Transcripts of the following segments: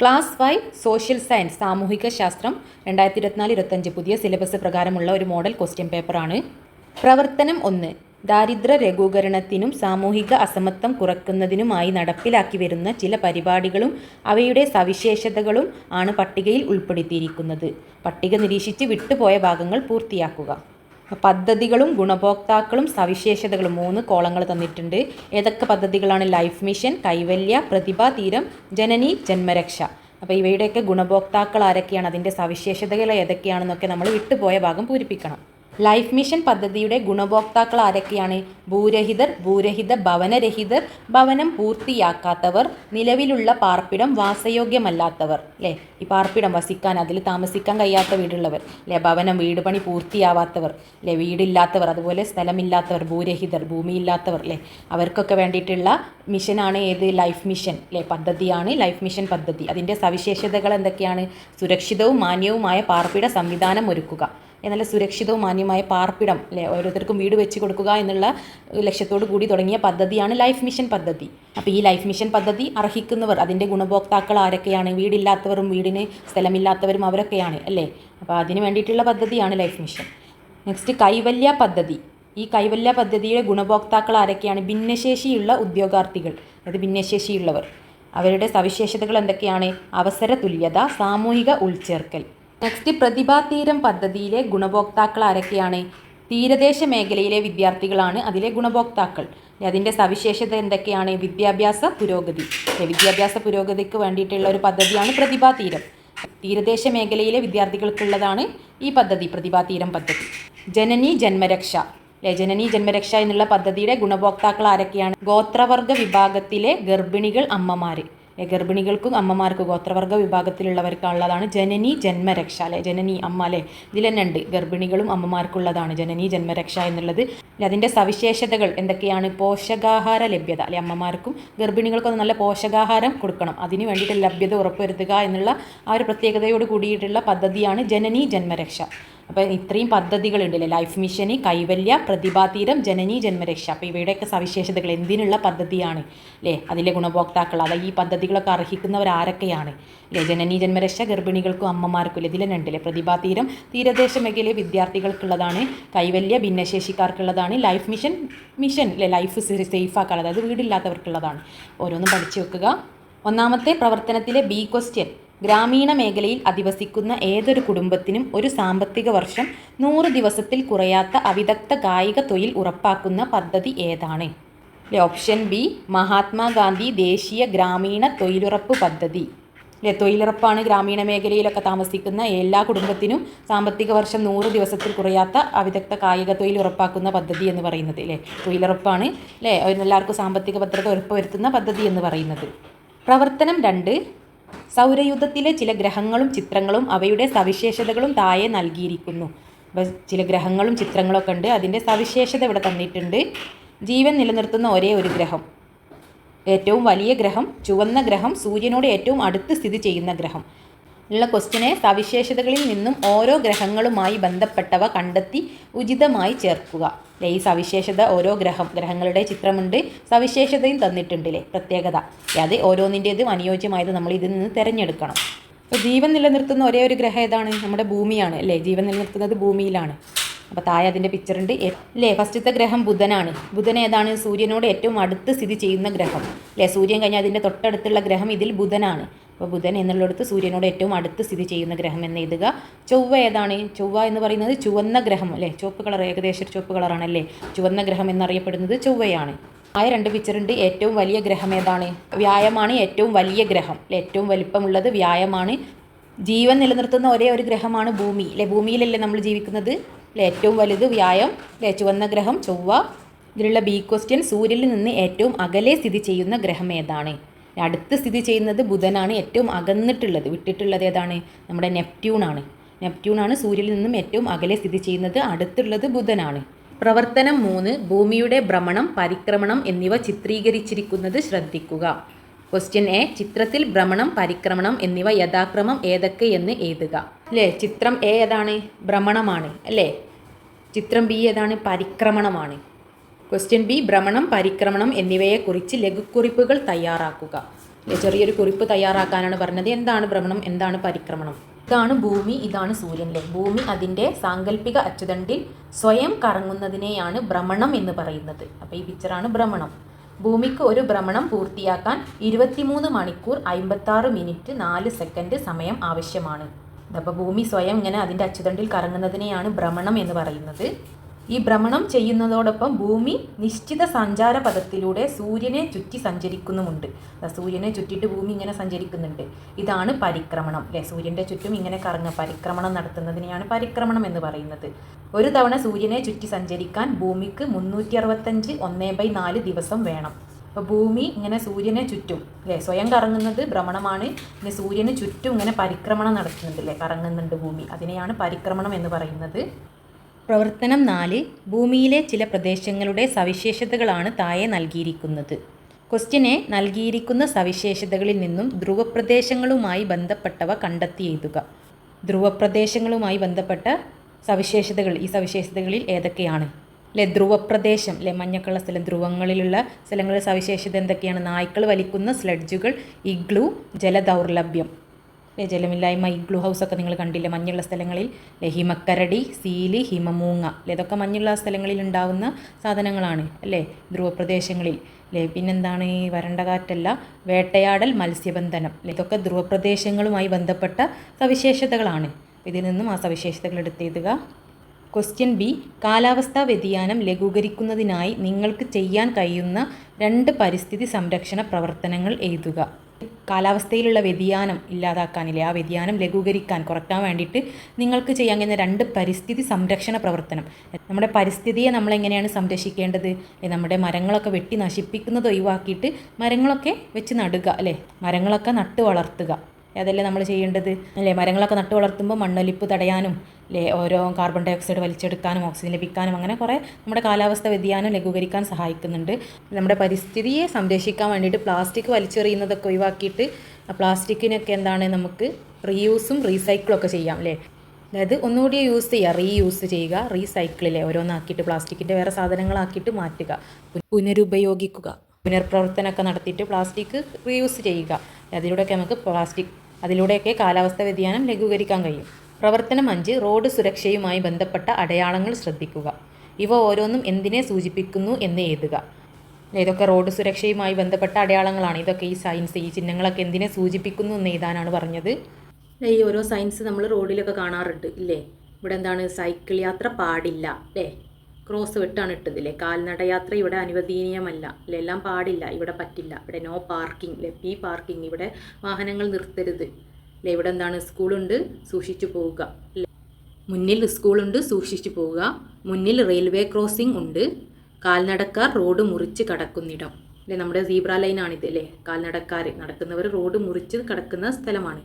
Class 5 social science സാമൂഹിക ശാസ്ത്രം 2024-25 പുതിയ സിലബസ് പ്രകാരമുള്ള ഒരു മോഡൽ ക്വസ്റ്റ്യൻ പേപ്പറാണ്. പ്രവർത്തനം 1. ദാരിദ്ര്യ ലഘൂകരണത്തിനും സാമൂഹിക അസമത്വം കുറയ്ക്കുന്നതിനുമായി നടപ്പിലാക്കി വരുന്ന ചില പരിപാടികളും അവയുടെ സവിശേഷതകളും ആണ് പട്ടികയിൽ ഉൾപ്പെടുത്തിയിരിക്കുന്നത്. പട്ടിക നിരീക്ഷിച്ച് വിട്ടുപോയ ഭാഗങ്ങൾ പൂർത്തിയാക്കുക. പദ്ധതികളും ഗുണഭോക്താക്കളും സവിശേഷതകളും 3 കോളങ്ങൾ തന്നിട്ടുണ്ട്. ഏതൊക്കെ പദ്ധതികളാണ്? ലൈഫ് മിഷൻ, കൈവല്യ, പ്രതിഭ തീരം, ജനനി, ജന്മരക്ഷ. അപ്പോൾ ഇവയുടെയൊക്കെ ഗുണഭോക്താക്കൾ ആരൊക്കെയാണ്, അതിൻ്റെ സവിശേഷതകൾ ഏതൊക്കെയാണെന്നൊക്കെ നമ്മൾ വിട്ടുപോയ ഭാഗം പൂരിപ്പിക്കണം. ലൈഫ് മിഷൻ പദ്ധതിയുടെ ഗുണഭോക്താക്കൾ ആരൊക്കെയാണ്? ഭൂരഹിതർ, ഭൂരഹിത ഭവനരഹിതർ, ഭവനം പൂർത്തിയാക്കാത്തവർ, നിലവിലുള്ള പാർപ്പിടം വാസയോഗ്യമല്ലാത്തവർ. അല്ലേ, ഈ പാർപ്പിടം വസിക്കാൻ, അതിൽ താമസിക്കാൻ കഴിയാത്ത വീടുള്ളവർ, അല്ലേ, ഭവനം വീട് പണി പൂർത്തിയാവാത്തവർ, അല്ലേ, വീടില്ലാത്തവർ, അതുപോലെ സ്ഥലമില്ലാത്തവർ, ഭൂരഹിതർ ഭൂമിയില്ലാത്തവർ, അല്ലേ, അവർക്കൊക്കെ വേണ്ടിയിട്ടുള്ള മിഷനാണ് ഏത്? ലൈഫ് മിഷൻ, അല്ലേ, പദ്ധതിയാണ് ലൈഫ് മിഷൻ പദ്ധതി. അതിൻ്റെ സവിശേഷതകൾ എന്തൊക്കെയാണ്? സുരക്ഷിതവും മാന്യവുമായ പാർപ്പിട സംവിധാനം ഒരുക്കുക. നല്ല സുരക്ഷിതവും മാന്യമായ പാർപ്പിടം, അല്ലേ, ഓരോരുത്തർക്കും വീട് വെച്ച് കൊടുക്കുക എന്നുള്ള ലക്ഷ്യത്തോടു കൂടി തുടങ്ങിയ പദ്ധതിയാണ് ലൈഫ് മിഷൻ പദ്ധതി. അപ്പോൾ ഈ ലൈഫ് മിഷൻ പദ്ധതി അർഹിക്കുന്നവർ, അതിൻ്റെ ഗുണഭോക്താക്കൾ ആരൊക്കെയാണ്? വീടില്ലാത്തവരും വീടിന് സ്ഥലമില്ലാത്തവരും അവരൊക്കെയാണ്, അല്ലേ. അപ്പോൾ അതിന് വേണ്ടിയിട്ടുള്ള പദ്ധതിയാണ് ലൈഫ് മിഷൻ. നെക്സ്റ്റ് കൈവല്യ പദ്ധതി. ഈ കൈവല്യ പദ്ധതിയുടെ ഗുണഭോക്താക്കൾ ആരൊക്കെയാണ്? ഭിന്നശേഷിയുള്ള ഉദ്യോഗാർത്ഥികൾ, അതായത് ഭിന്നശേഷിയുള്ളവർ. അവരുടെ സവിശേഷതകൾ എന്തൊക്കെയാണ്? അവസര തുല്യത, സാമൂഹിക ഉൾച്ചേർക്കൽ. നെക്സ്റ്റ് പ്രതിഭാതീരം പദ്ധതിയിലെ ഗുണഭോക്താക്കൾ ആരൊക്കെയാണ്? തീരദേശ മേഖലയിലെ വിദ്യാർത്ഥികളാണ് അതിലെ ഗുണഭോക്താക്കൾ. അതിൻ്റെ സവിശേഷത എന്തൊക്കെയാണ്? വിദ്യാഭ്യാസ പുരോഗതി. വിദ്യാഭ്യാസ പുരോഗതിക്ക് വേണ്ടിയിട്ടുള്ള ഒരു പദ്ധതിയാണ് പ്രതിഭാതീരം. തീരദേശ മേഖലയിലെ വിദ്യാർത്ഥികൾക്കുള്ളതാണ് ഈ പദ്ധതി, പ്രതിഭാതീരം പദ്ധതി. ജനനി ജന്മരക്ഷ, ജനനി ജന്മരക്ഷ എന്നുള്ള പദ്ധതിയുടെ ഗുണഭോക്താക്കൾ ആരൊക്കെയാണ്? ഗോത്രവർഗ വിഭാഗത്തിലെ ഗർഭിണികൾ, അമ്മമാർ. ഗർഭിണികൾക്കും അമ്മമാർക്കും ഗോത്രവർഗ വിഭാഗത്തിലുള്ളവർക്കുള്ളതാണ് ജനനി ജന്മരക്ഷ, അല്ലെ, ജനനി അമ്മ, അല്ലേ, ഇതിൽ തന്നെ ഉണ്ട്, ഗർഭിണികളും അമ്മമാർക്കുള്ളതാണ് ജനനി ജന്മരക്ഷ എന്നുള്ളത്. അതിൻ്റെ സവിശേഷതകൾ എന്തൊക്കെയാണ്? പോഷകാഹാര ലഭ്യത, അല്ലെ, അമ്മമാർക്കും ഗർഭിണികൾക്കും നല്ല പോഷകാഹാരം കൊടുക്കണം, അതിന് വേണ്ടിയിട്ട് ലഭ്യത ഉറപ്പുവരുത്തുക എന്നുള്ള ആ ഒരു പ്രത്യേകതയോട് കൂടിയിട്ടുള്ള പദ്ധതിയാണ് ജനനി ജന്മരക്ഷ. അപ്പോൾ ഇത്രയും പദ്ധതികളുണ്ട്, അല്ലേ, ലൈഫ് മിഷന്, കൈവല്യ, പ്രതിഭാതീരം, ജനനി ജന്മരക്ഷ. അപ്പോൾ ഇവയുടെയൊക്കെ സവിശേഷതകൾ, എന്തിനുള്ള പദ്ധതിയാണ്, അല്ലേ, അതിലെ ഗുണഭോക്താക്കൾ, അതായത് ഈ പദ്ധതികളൊക്കെ അർഹിക്കുന്നവർ ആരൊക്കെയാണ്, അല്ലേ, ജനനി ജന്മരക്ഷ ഗർഭിണികൾക്കും അമ്മമാർക്കും, അല്ലേ, ഇതിൽ തന്നെ ഉണ്ട്, അല്ലേ, പ്രതിഭാതീരം തീരദേശ മേഖലയിലെ വിദ്യാർത്ഥികൾക്കുള്ളതാണ്, കൈവല്യ ഭിന്നശേഷിക്കാർക്കുള്ളതാണ്, ലൈഫ് മിഷൻ, അല്ലേ, ലൈഫ് സേഫാക്കാൻ, അതായത് വീടില്ലാത്തവർക്കുള്ളതാണ്. ഓരോന്നും പഠിച്ചു വെക്കുക. ഒന്നാമത്തെ പ്രവർത്തനത്തിലെ ബി ക്വസ്റ്റ്യൻ: ഗ്രാമീണ മേഖലയിൽ അധിവസിക്കുന്ന ഏതൊരു കുടുംബത്തിനും ഒരു സാമ്പത്തിക വർഷം 100 ദിവസത്തിൽ കുറയാത്ത അവിദഗ്ധ കായിക തൊഴിൽ ഉറപ്പാക്കുന്ന പദ്ധതി ഏതാണ്? ഓപ്ഷൻ ബി മഹാത്മാഗാന്ധി ദേശീയ ഗ്രാമീണ തൊഴിലുറപ്പ് പദ്ധതി. തൊഴിലുറപ്പാണ് ഗ്രാമീണ മേഖലയിലൊക്കെ താമസിക്കുന്ന എല്ലാ കുടുംബത്തിനും സാമ്പത്തിക വർഷം 100 ദിവസത്തിൽ കുറയാത്ത അവിദഗ്ധ കായിക തൊഴിൽ ഉറപ്പാക്കുന്ന പദ്ധതി എന്ന് പറയുന്നത്, അല്ലേ, തൊഴിലുറപ്പാണ്, അല്ലേ, എല്ലാവർക്കും സാമ്പത്തിക ഭദ്രത ഉറപ്പുവരുത്തുന്ന പദ്ധതി എന്ന് പറയുന്നത്. പ്രവർത്തനം 2. സൗരയൂഥത്തിലെ ചില ഗ്രഹങ്ങളും ചിത്രങ്ങളും അവയുടെ സവിശേഷതകളും താഴെ നൽകിയിരിക്കുന്നു. അപ്പോൾ ചില ഗ്രഹങ്ങളും ചിത്രങ്ങളൊക്കെ ഉണ്ട്, അതിൻ്റെ സവിശേഷത ഇവിടെ തന്നിട്ടുണ്ട്. ജീവൻ നിലനിർത്തുന്ന ഒരേ ഒരു ഗ്രഹം, ഏറ്റവും വലിയ ഗ്രഹം, ചുവന്ന ഗ്രഹം, സൂര്യനോട് ഏറ്റവും അടുത്ത് സ്ഥിതി ചെയ്യുന്ന ഗ്രഹം. ഉള്ള ക്വസ്റ്റ്യനെ സവിശേഷതകളിൽ നിന്നും ഓരോ ഗ്രഹങ്ങളുമായി ബന്ധപ്പെട്ടവ കണ്ടെത്തി ഉചിതമായി ചേർക്കുക. അല്ലേ, ഈ സവിശേഷത ഓരോ ഗ്രഹങ്ങളുടെ ചിത്രമുണ്ട്, സവിശേഷതയും തന്നിട്ടുണ്ട്, അല്ലേ, പ്രത്യേകത. അത് ഓരോന്നിൻ്റേതും അനുയോജ്യമായത് നമ്മൾ ഇതിൽ നിന്ന് തിരഞ്ഞെടുക്കണം. അപ്പോൾ ജീവൻ നിലനിർത്തുന്ന ഒരേ ഒരു ഗ്രഹം ഏതാണ്? നമ്മുടെ ഭൂമിയാണ്, അല്ലേ, ജീവൻ നിലനിർത്തുന്നത് ഭൂമിയിലാണ്. അപ്പോൾ താഴെ അതിൻ്റെ പിക്ചറുണ്ട്, അല്ലേ. ഫസ്റ്റത്തെ ഗ്രഹം ബുധനാണ്. ബുധൻ ഏതാണ്? സൂര്യനോട് ഏറ്റവും അടുത്ത് സ്ഥിതി ചെയ്യുന്ന ഗ്രഹം, അല്ലേ. സൂര്യൻ കഴിഞ്ഞാൽ അതിൻ്റെ തൊട്ടടുത്തുള്ള ഗ്രഹം ഇതിൽ ബുധനാണ്. അപ്പോൾ ബുധൻ എന്നുള്ളിടത്ത് സൂര്യനോട് ഏറ്റവും അടുത്ത് സ്ഥിതി ചെയ്യുന്ന ഗ്രഹം എന്ന് എഴുതുക. ചൊവ്വ ഏതാണ്? ചൊവ്വ എന്ന് പറയുന്നത് ചുവന്ന ഗ്രഹം, അല്ലേ, ചുവപ്പ് കളർ, ഏകദേശം ചുവപ്പ് കളറാണല്ലേ. ചുവന്ന ഗ്രഹം എന്നറിയപ്പെടുന്നത് ചൊവ്വയാണ്. ആയ 2 പിക്ചറുണ്ട്. ഏറ്റവും വലിയ ഗ്രഹം ഏതാണ്? വ്യാഴമാണ് ഏറ്റവും വലിയ ഗ്രഹം, അല്ലേ, ഏറ്റവും വലിപ്പമുള്ളത് വ്യാഴമാണ്. ജീവൻ നിലനിർത്തുന്ന ഒരേ ഒരു ഗ്രഹമാണ് ഭൂമി, അല്ലേ, ഭൂമിയിലല്ലേ നമ്മൾ ജീവിക്കുന്നത്, അല്ലേ. ഏറ്റവും വലുത് വ്യാഴം, അല്ലേ, ചുവന്ന ഗ്രഹം ചൊവ്വ. ഇതിലുള്ള ബി ക്വസ്റ്റ്യൻ: സൂര്യനിൽ നിന്ന് ഏറ്റവും അകലെ സ്ഥിതി ചെയ്യുന്ന ഗ്രഹം ഏതാണ്? അടുത്ത് സ്ഥിതി ചെയ്യുന്നത് ബുധനാണ്. ഏറ്റവും അകന്നിട്ടുള്ളത്, വിട്ടിട്ടുള്ളത് ഏതാണ്? നമ്മുടെ നെപ്റ്റ്യൂണാണ് സൂര്യനിൽ നിന്നും ഏറ്റവും അകലെ സ്ഥിതി ചെയ്യുന്നത്. അടുത്തുള്ളത് ബുധനാണ്. പ്രവർത്തനം 3. ഭൂമിയുടെ ഭ്രമണം, പരിക്രമണം എന്നിവ ചിത്രീകരിച്ചിരിക്കുന്നത് ശ്രദ്ധിക്കുക. ക്വസ്റ്റ്യൻ എ: ചിത്രത്തിൽ ഭ്രമണം, പരിക്രമണം എന്നിവ യഥാക്രമം ഏതൊക്കെയെന്ന് എഴുതുക. അല്ലേ, ചിത്രം എ ഏതാണ്? ഭ്രമണമാണ്, അല്ലേ. ചിത്രം ബി ഏതാണ്? പരിക്രമണമാണ്. ക്വസ്റ്റ്യൻ ബി: ഭ്രമണം, പരിക്രമണം എന്നിവയെക്കുറിച്ച് ലഘുക്കുറിപ്പുകൾ തയ്യാറാക്കുക. ചെറിയൊരു കുറിപ്പ് തയ്യാറാക്കാനാണ് പറഞ്ഞത്. എന്താണ് ഭ്രമണം, എന്താണ് പരിക്രമണം? ഇതാണ് ഭൂമി, ഇതാണ് സൂര്യൻ. ഭൂമി അതിൻ്റെ സാങ്കല്പിക അച്ചുതണ്ടിൽ സ്വയം കറങ്ങുന്നതിനെയാണ് ഭ്രമണം എന്ന് പറയുന്നത്. അപ്പോൾ ഈ പിക്ചറാണ് ഭ്രമണം. ഭൂമിക്ക് ഒരു ഭ്രമണം പൂർത്തിയാക്കാൻ 23 മണിക്കൂർ 56 മിനിറ്റ് 4 സെക്കൻഡ് സമയം ആവശ്യമാണ്. അപ്പോൾ ഭൂമി സ്വയം ഇങ്ങനെ അതിൻ്റെ അച്ചുതണ്ടിൽ കറങ്ങുന്നതിനെയാണ് ഭ്രമണം എന്ന് പറയുന്നത്. ഈ ഭ്രമണം ചെയ്യുന്നതോടൊപ്പം ഭൂമി നിശ്ചിത സഞ്ചാരപഥത്തിലൂടെ സൂര്യനെ ചുറ്റി സഞ്ചരിക്കുന്നുമുണ്ട്. സൂര്യനെ ചുറ്റിയിട്ട് ഭൂമി ഇങ്ങനെ സഞ്ചരിക്കുന്നുണ്ട്. ഇതാണ് പരിക്രമണം. സൂര്യൻ്റെ ചുറ്റും ഇങ്ങനെ പരിക്രമണം നടത്തുന്നതിനെയാണ് പരിക്രമണം എന്ന് പറയുന്നത്. ഒരു തവണ സൂര്യനെ ചുറ്റി സഞ്ചരിക്കാൻ ഭൂമിക്ക് 365 1/4 ദിവസം വേണം. അപ്പോൾ ഭൂമി ഇങ്ങനെ സൂര്യനെ ചുറ്റും സ്വയം കറങ്ങുന്നത് ഭ്രമണമാണ്. പിന്നെ സൂര്യന് ചുറ്റും ഇങ്ങനെ പരിക്രമണം നടത്തുന്നുണ്ട്, കറങ്ങുന്നുണ്ട് ഭൂമി. അതിനെയാണ് പരിക്രമണം എന്ന് പറയുന്നത്. പ്രവർത്തനം 4. ഭൂമിയിലെ ചില പ്രദേശങ്ങളുടെ സവിശേഷതകളാണ് താഴെ നൽകിയിരിക്കുന്നത്. ക്വസ്റ്റ്യനെ നൽകിയിരിക്കുന്ന സവിശേഷതകളിൽ നിന്നും ധ്രുവപ്രദേശങ്ങളുമായി ബന്ധപ്പെട്ടവ കണ്ടെത്തി എഴുതുക. ധ്രുവപ്രദേശങ്ങളുമായി ബന്ധപ്പെട്ട സവിശേഷതകൾ, ഈ സവിശേഷതകളിൽ ഏതൊക്കെയാണ്? ധ്രുവപ്രദേശം, മഞ്ഞക്കുള്ള സ്ഥലം, ധ്രുവങ്ങളിലുള്ള സ്ഥലങ്ങളുടെ സവിശേഷത എന്തൊക്കെയാണ്? നായ്ക്കൾ വലിക്കുന്ന സ്ലെഡ്ജുകൾ, ഇഗ്ലു, ജലദൗർലഭ്യം, ജലമില്ലായ്മ, ഇഗ്ലു ഹൗസൊക്കെ നിങ്ങൾ കണ്ടില്ലേ മഞ്ഞുള്ള സ്ഥലങ്ങളിൽ. ഹിമക്കരടി, സീല്, ഹിമമൂങ്ങ, ഇതൊക്കെ മഞ്ഞുള്ള സ്ഥലങ്ങളിൽ ഉണ്ടാവുന്ന സാധനങ്ങളാണ് അല്ലേ ധ്രുവപ്രദേശങ്ങളിൽ. പിന്നെന്താണ്? വരണ്ട കാറ്റല്ല, വേട്ടയാടൽ, മത്സ്യബന്ധനം, ഇതൊക്കെ ധ്രുവപ്രദേശങ്ങളുമായി ബന്ധപ്പെട്ട സവിശേഷതകളാണ്. ഇതിൽ നിന്നും ആ സവിശേഷതകൾ എടുത്തെഴുതുക. Question B. കാലാവസ്ഥാ വ്യതിയാനം ലഘൂകരിക്കുന്നതിനായി നിങ്ങൾക്ക് ചെയ്യാൻ കഴിയുന്ന 2 പരിസ്ഥിതി സംരക്ഷണ പ്രവർത്തനങ്ങൾ എഴുതുക. കാലാവസ്ഥയിലുള്ള വ്യതിയാനം ഇല്ലാതാക്കാനില്ലേ, ആ വ്യതിയാനം ലഘൂകരിക്കാൻ, കുറയ്ക്കാൻ വേണ്ടിയിട്ട് നിങ്ങൾക്ക് ചെയ്യാൻ കഴിയുന്ന 2 പരിസ്ഥിതി സംരക്ഷണ പ്രവർത്തനം. നമ്മുടെ പരിസ്ഥിതിയെ നമ്മളെങ്ങനെയാണ് സംരക്ഷിക്കേണ്ടത്? നമ്മുടെ മരങ്ങളൊക്കെ വെട്ടി നശിപ്പിക്കുന്നത് ഒഴിവാക്കിയിട്ട് മരങ്ങളൊക്കെ വെച്ച് നടുക അല്ലേ, മരങ്ങളൊക്കെ നട്ട് വളർത്തുക. അതല്ലേ നമ്മൾ ചെയ്യേണ്ടത് അല്ലേ. മരങ്ങളൊക്കെ നട്ട് വളർത്തുമ്പോൾ മണ്ണൊലിപ്പ് തടയാനും ഓരോ കാർബൺ ഡൈ ഓക്സൈഡ് വലിച്ചെടുക്കാനും ഓക്സിജൻ ലഭിക്കാനും അങ്ങനെ കുറേ നമ്മുടെ കാലാവസ്ഥ വ്യതിയാനം ലഘൂകരിക്കാൻ സഹായിക്കുന്നുണ്ട്. നമ്മുടെ പരിസ്ഥിതിയെ സംരക്ഷിക്കാൻ വേണ്ടിയിട്ട് പ്ലാസ്റ്റിക് വലിച്ചെറിയുന്നതൊക്കെ ഒഴിവാക്കിയിട്ട് ആ പ്ലാസ്റ്റിക്കിനൊക്കെ എന്താണ് നമുക്ക് റീയൂസും റീസൈക്കിളും ഒക്കെ ചെയ്യാം അല്ലേ. അതായത് ഒന്നുകൂടി യൂസ് ചെയ്യുക, റീയൂസ് ചെയ്യുക, റീസൈക്കിളിലെ ഓരോന്നാക്കിയിട്ട് പ്ലാസ്റ്റിക്കിൻ്റെ വേറെ സാധനങ്ങളാക്കിയിട്ട് മാറ്റുക, പുനരുപയോഗിക്കുക, പുനർപ്രവർത്തനമൊക്കെ നടത്തിയിട്ട് പ്ലാസ്റ്റിക് റീയൂസ് ചെയ്യുക. അതിലൂടെയൊക്കെ അതിലൂടെയൊക്കെ കാലാവസ്ഥ വ്യതിയാനം ലഘൂകരിക്കാൻ കഴിയും. പ്രവർത്തനം 5. റോഡ് സുരക്ഷയുമായി ബന്ധപ്പെട്ട അടയാളങ്ങൾ ശ്രദ്ധിക്കുക. ഇവ ഓരോന്നും എന്തിനെ സൂചിപ്പിക്കുന്നു എന്ന് എഴുതുക. ഇതൊക്കെ റോഡ് സുരക്ഷയുമായി ബന്ധപ്പെട്ട അടയാളങ്ങളാണ്. ഇതൊക്കെ ഈ സയൻസ്, ഈ ചിഹ്നങ്ങളൊക്കെ എന്തിനെ സൂചിപ്പിക്കുന്നു എന്ന് എഴുതാനാണ് പറഞ്ഞത്. ഈ ഓരോ സയൻസ് നമ്മൾ റോഡിലൊക്കെ കാണാറുണ്ട് ഇല്ലേ. ഇവിടെ എന്താണ്? സൈക്കിൾ യാത്ര പാടില്ല അല്ലേ, ക്രോസ് വെട്ടാണ് ഇട്ടതില്ലേ. കാൽനടയാത്ര ഇവിടെ അനുവദനീയമല്ല അല്ലേ, എല്ലാം പാടില്ല, ഇവിടെ പറ്റില്ല. ഇവിടെ നോ പാർക്കിംഗ് അല്ലേ, പി പാർക്കിംഗ്, ഇവിടെ വാഹനങ്ങൾ നിർത്തരുത് അല്ലേ. ഇവിടെ എന്താണ്? സ്കൂളുണ്ട്, സൂക്ഷിച്ചു പോവുക അല്ലേ. മുന്നിൽ സ്കൂളുണ്ട്, സൂക്ഷിച്ചു പോവുക. മുന്നിൽ റെയിൽവേ ക്രോസിംഗ് ഉണ്ട്. കാൽനടക്കാർ റോഡ് മുറിച്ച് കടക്കുന്നിടം അല്ലേ. നമ്മുടെ സീബ്ര ലൈനാണിത് അല്ലേ. കാൽനടക്കാർ നടക്കുന്നവർ റോഡ് മുറിച്ച് കടക്കുന്ന സ്ഥലമാണ്.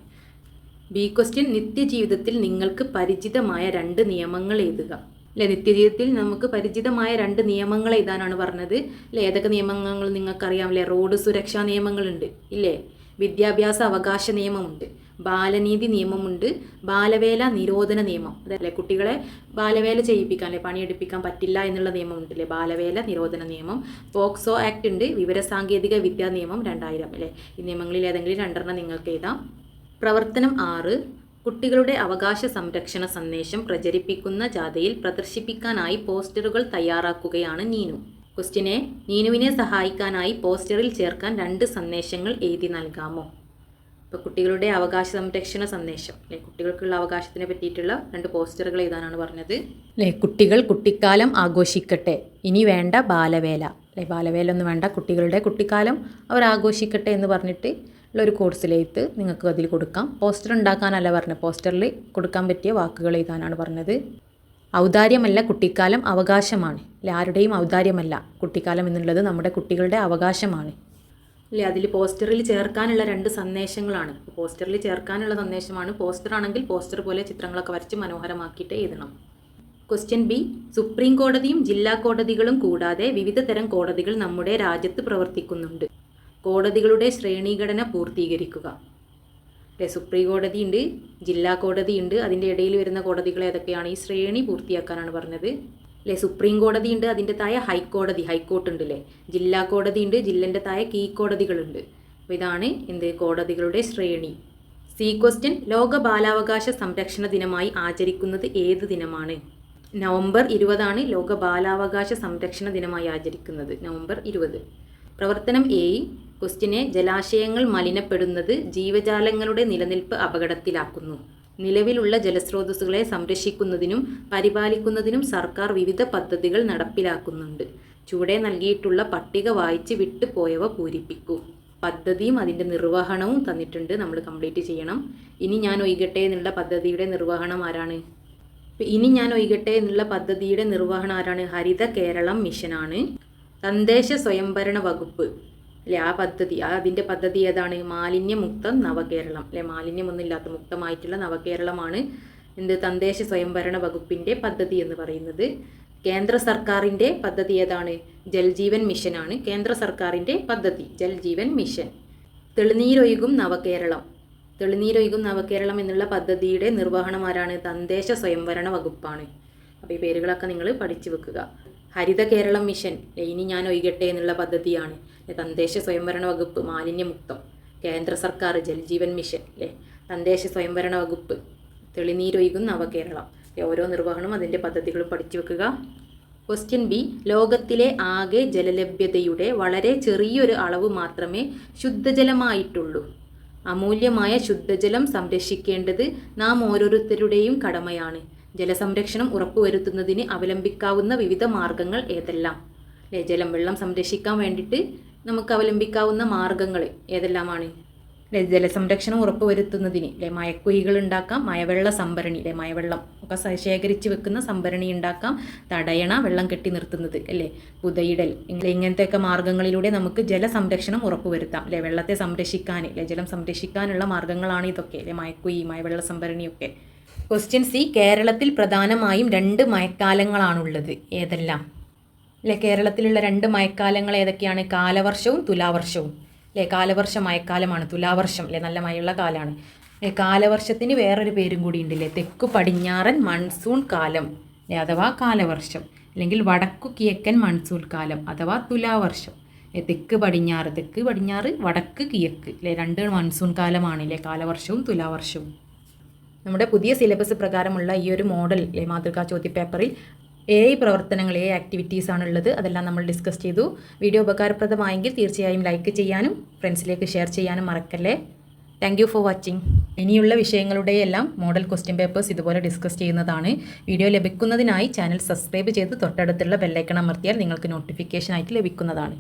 B question. നിത്യജീവിതത്തിൽ നിങ്ങൾക്ക് പരിചിതമായ 2 നിയമങ്ങൾ എഴുതുക അല്ലേ. നിത്യജീവിതത്തിൽ നമുക്ക് പരിചിതമായ 2 നിയമങ്ങൾ എഴുതാനാണ് പറഞ്ഞത് അല്ലേ. ഏതൊക്കെ നിയമങ്ങൾ നിങ്ങൾക്കറിയാം അല്ലേ. റോഡ് സുരക്ഷാ നിയമങ്ങളുണ്ട് ഇല്ലേ, വിദ്യാഭ്യാസ അവകാശ നിയമമുണ്ട്, ബാലനീതി നിയമമുണ്ട്, ബാലവേല നിരോധന നിയമം. അതല്ലേ കുട്ടികളെ ബാലവേല ചെയ്യിപ്പിക്കാൻ അല്ലേ, പണിയെടുപ്പിക്കാൻ പറ്റില്ല എന്നുള്ള നിയമമുണ്ട് അല്ലേ, ബാലവേല നിരോധന നിയമം. പോക്സോ ആക്ട് ഉണ്ട്, വിവരസാങ്കേതിക വിദ്യാ നിയമം 2000 അല്ലേ. ഈ നിയമങ്ങളിൽ ഏതെങ്കിലും 2 നിങ്ങൾക്ക് എഴുതാം. പ്രവർത്തനം 6. കുട്ടികളുടെ അവകാശ സംരക്ഷണ സന്ദേശം പ്രചരിപ്പിക്കുന്ന ജാഥയിൽ പ്രദർശിപ്പിക്കാനായി പോസ്റ്ററുകൾ തയ്യാറാക്കുകയാണ് നീനു. ക്വസ്റ്റ്യനെ നീനുവിനെ സഹായിക്കാനായി പോസ്റ്ററിൽ ചേർക്കാൻ 2 സന്ദേശങ്ങൾ എഴുതി നൽകാമോ? ഇപ്പോൾ കുട്ടികളുടെ അവകാശ സംരക്ഷണ സന്ദേശം അല്ലേ, കുട്ടികൾക്കുള്ള അവകാശത്തിനെ പറ്റിയിട്ടുള്ള 2 പോസ്റ്ററുകൾ എഴുതാനാണ് പറഞ്ഞത് അല്ലേ. കുട്ടികൾ കുട്ടിക്കാലം ആഘോഷിക്കട്ടെ, ഇനി വേണ്ട ബാലവേല അല്ലേ. ബാലവേല ഒന്നും വേണ്ട, കുട്ടികളുടെ കുട്ടിക്കാലം അവർ ആഘോഷിക്കട്ടെ എന്ന് പറഞ്ഞിട്ട് ഉള്ളൊരു കോഴ്സിലെഴുത്ത് നിങ്ങൾക്ക് അതിൽ കൊടുക്കാം. പോസ്റ്റർ ഉണ്ടാക്കാനല്ല പറഞ്ഞത്, പോസ്റ്ററിൽ കൊടുക്കാൻ പറ്റിയ വാക്കുകൾ എഴുതാനാണ് പറഞ്ഞത്. ഔദാര്യമല്ല കുട്ടിക്കാലം, അവകാശമാണ് അല്ലേ. ആരുടെയും ഔദാര്യമല്ല കുട്ടിക്കാലം എന്നുള്ളത് നമ്മുടെ കുട്ടികളുടെ അവകാശമാണ് അല്ലേ. അതിൽ പോസ്റ്ററിൽ ചേർക്കാനുള്ള 2 സന്ദേശങ്ങളാണ്. പോസ്റ്ററിൽ ചേർക്കാനുള്ള സന്ദേശമാണ്. പോസ്റ്റർ ആണെങ്കിൽ പോസ്റ്റർ പോലെ ചിത്രങ്ങളൊക്കെ വരച്ച് മനോഹരമാക്കിയിട്ട് എഴുതണം. Question B. സുപ്രീം കോടതിയും ജില്ലാ കോടതികളും കൂടാതെ വിവിധ തരം കോടതികൾ നമ്മുടെ രാജ്യത്ത് പ്രവർത്തിക്കുന്നുണ്ട്. കോടതികളുടെ ശ്രേണീഘടന പൂർത്തീകരിക്കുക അല്ലേ. സുപ്രീം കോടതി ഉണ്ട്, ജില്ലാ കോടതി ഉണ്ട്, അതിൻ്റെ ഇടയിൽ വരുന്ന കോടതികൾ ഏതൊക്കെയാണ്? ഈ ശ്രേണി പൂർത്തിയാക്കാനാണ് പറഞ്ഞത് അല്ലേ. സുപ്രീം കോടതി ഉണ്ട്, അതിൻ്റെ താഴെ ഹൈക്കോടതി, ഹൈക്കോർട്ട് ഉണ്ട് അല്ലേ. ജില്ലാ കോടതി ഉണ്ട്, ജില്ലൻ്റെ താഴെ കീഴ്ക്കോടതികളുണ്ട്. അപ്പോൾ ഇതാണ് എന്ത് കോടതികളുടെ ശ്രേണി. സി ക്വസ്റ്റ്യൻ, ലോക ബാലാവകാശ സംരക്ഷണ ദിനമായി ആചരിക്കുന്നത് ഏത് ദിനമാണ്? നവംബർ 20 ലോക ബാലാവകാശ സംരക്ഷണ ദിനമായി ആചരിക്കുന്നത്. നവംബർ 20. പ്രവർത്തനം എ ക്വസ്റ്റ്യനെ, ജലാശയങ്ങൾ മലിനപ്പെടുന്നത് ജീവജാലങ്ങളുടെ നിലനിൽപ്പ് അപകടത്തിലാക്കുന്നു. നിലവിലുള്ള ജലസ്രോതസ്സുകളെ സംരക്ഷിക്കുന്നതിനും പരിപാലിക്കുന്നതിനും സർക്കാർ വിവിധ പദ്ധതികൾ നടപ്പിലാക്കുന്നുണ്ട്. ചുവടെ നൽകിയിട്ടുള്ള പട്ടിക വായിച്ച് വിട്ടുപോയവ പൂരിപ്പിക്കൂ. പദ്ധതിയും അതിൻ്റെ നിർവഹണവും തന്നിട്ടുണ്ട്, നമ്മൾ കംപ്ലീറ്റ് ചെയ്യണം. ഇനി ഞാൻ ഒഴികട്ടെ എന്നുള്ള പദ്ധതിയുടെ നിർവഹണം ആരാണ്? ഇനി ഞാൻ ഒഴികട്ടെ എന്നുള്ള പദ്ധതിയുടെ നിർവഹണം ആരാണ്? ഹരിത കേരളം മിഷനാണ്. തദ്ദേശ സ്വയംഭരണ വകുപ്പ് അല്ലെ, ആ പദ്ധതി, അതിൻ്റെ പദ്ധതി ഏതാണ്? മാലിന്യമുക്ത നവകേരളം അല്ലെ, മാലിന്യമൊന്നുമില്ലാത്ത മുക്തമായിട്ടുള്ള നവകേരളമാണ് എന്ത് തദ്ദേശ സ്വയംഭരണ വകുപ്പിൻ്റെ പദ്ധതി എന്ന് പറയുന്നത്. കേന്ദ്ര സർക്കാരിൻ്റെ പദ്ധതി ഏതാണ്? ജൽജീവൻ മിഷനാണ് കേന്ദ്ര സർക്കാരിൻ്റെ പദ്ധതി, ജൽജീവൻ മിഷൻ. തെളിനീരൊഴുകും നവകേരളം, തെളിനീരൊഴുകും നവകേരളം എന്നുള്ള പദ്ധതിയുടെ നിർവഹണം ആരാണ്? തദ്ദേശ സ്വയംഭരണ വകുപ്പാണ്. അപ്പോൾ ഈ പേരുകളൊക്കെ നിങ്ങൾ പഠിച്ചു വെക്കുക. ഹരിത കേരളം മിഷൻ, ഇനി ഞാൻ ഒഴികട്ടെ എന്നുള്ള പദ്ധതിയാണ്. തദ്ദേശ സ്വയംഭരണ വകുപ്പ് മാലിന്യമുക്തം, കേന്ദ്ര സർക്കാർ ജൽജീവൻ മിഷൻ അല്ലേ, തദ്ദേശ സ്വയംഭരണ വകുപ്പ്, തെളിനീരൊഴുകും നവകേരളം. ഓരോ നിർവഹണവും അതിൻ്റെ പദ്ധതികളും പഠിച്ചു വെക്കുക. ക്വസ്റ്റ്യൻ ബി, ലോകത്തിലെ ആകെ ജലലഭ്യതയുടെ വളരെ ചെറിയൊരു അളവ് മാത്രമേ ശുദ്ധജലമായിട്ടുള്ളൂ. അമൂല്യമായ ശുദ്ധജലം സംരക്ഷിക്കേണ്ടത് നാം ഓരോരുത്തരുടെയും കടമയാണ്. ജലസംരക്ഷണം ഉറപ്പുവരുത്തുന്നതിന് അവലംബിക്കാവുന്ന വിവിധ മാർഗങ്ങൾ ഏതെല്ലാം? അല്ലേ, വെള്ളം സംരക്ഷിക്കാൻ വേണ്ടിയിട്ട് നമുക്ക് അവലംബിക്കാവുന്ന മാർഗങ്ങൾ ഏതെല്ലാമാണ്? അല്ലെ, ജലസംരക്ഷണം ഉറപ്പുവരുത്തുന്നതിന് അല്ലെ മഴക്കുഴികൾ ഉണ്ടാക്കാം, മഴവെള്ള സംഭരണി അല്ലെ, മഴവെള്ളം ഒക്കെ ശേഖരിച്ച് വെക്കുന്ന സംഭരണി ഉണ്ടാക്കാം, തടയണ, വെള്ളം കെട്ടി നിർത്തുന്നത് അല്ലേ, പുതയിടൽ, ഇങ്ങനത്തെയൊക്കെ മാർഗ്ഗങ്ങളിലൂടെ നമുക്ക് ജലസംരക്ഷണം ഉറപ്പുവരുത്താം അല്ലെ, വെള്ളത്തെ സംരക്ഷിക്കാൻ അല്ലെ, ജലം സംരക്ഷിക്കാനുള്ള മാർഗ്ഗങ്ങളാണ് ഇതൊക്കെ അല്ലെ, മഴക്കുഴി, മഴവെള്ള സംഭരണിയൊക്കെ. ക്വസ്റ്റ്യൻ സി, കേരളത്തിൽ പ്രധാനമായും 2 മഴക്കാലങ്ങളാണുള്ളത്. ഏതെല്ലാം? അല്ലെ, കേരളത്തിലുള്ള 2 മഴക്കാലങ്ങൾ ഏതൊക്കെയാണ്? കാലവർഷവും തുലാവർഷവും അല്ലേ. കാലവർഷം മഴക്കാലമാണ്, തുലാവർഷം അല്ലേ നല്ല മഴയുള്ള കാലമാണ്. കാലവർഷത്തിന് വേറൊരു പേരും കൂടി ഉണ്ടല്ലേ, തെക്കു പടിഞ്ഞാറൻ മൺസൂൺ കാലം അല്ലേ, അഥവാ കാലവർഷം, അല്ലെങ്കിൽ വടക്കു കിഴക്കൻ മൺസൂൺ കാലം അഥവാ തുലാവർഷം. തെക്ക് പടിഞ്ഞാറ്, വടക്ക് കിഴക്ക് അല്ലേ, 2 മൺസൂൺ കാലമാണ് അല്ലേ, കാലവർഷവും തുലാവർഷവും. നമ്മുടെ പുതിയ സിലബസ് പ്രകാരമുള്ള ഈ ഒരു മോഡൽ അല്ലേ, മാതൃകാ ചോദ്യപേപ്പറിൽ 7 പ്രവർത്തനങ്ങൾ, 7 ആക്ടിവിറ്റീസ് ആണുള്ളത്. അതെല്ലാം നമ്മൾ ഡിസ്കസ് ചെയ്തു. വീഡിയോ ഉപകാരപ്രദമായെങ്കിൽ തീർച്ചയായും ലൈക്ക് ചെയ്യാനും ഫ്രണ്ട്സിലേക്ക് ഷെയർ ചെയ്യാനും മറക്കല്ലേ. Thank you for watching. ഇനിയുള്ള വിഷയങ്ങളുടെയെല്ലാം മോഡൽ ക്വസ്റ്റ്യൻ പേപ്പേഴ്സ് ഇതുപോലെ ഡിസ്കസ് ചെയ്യുന്നതാണ്. വീഡിയോ ലഭിക്കുന്നതിനായി ചാനൽ സബ്സ്ക്രൈബ് ചെയ്ത് തൊട്ടടുത്തുള്ള ബെല്ലൈക്കൺ അമർത്തിയാൽ നിങ്ങൾക്ക് നോട്ടിഫിക്കേഷൻ ആയിട്ട് ലഭിക്കുന്നതാണ്.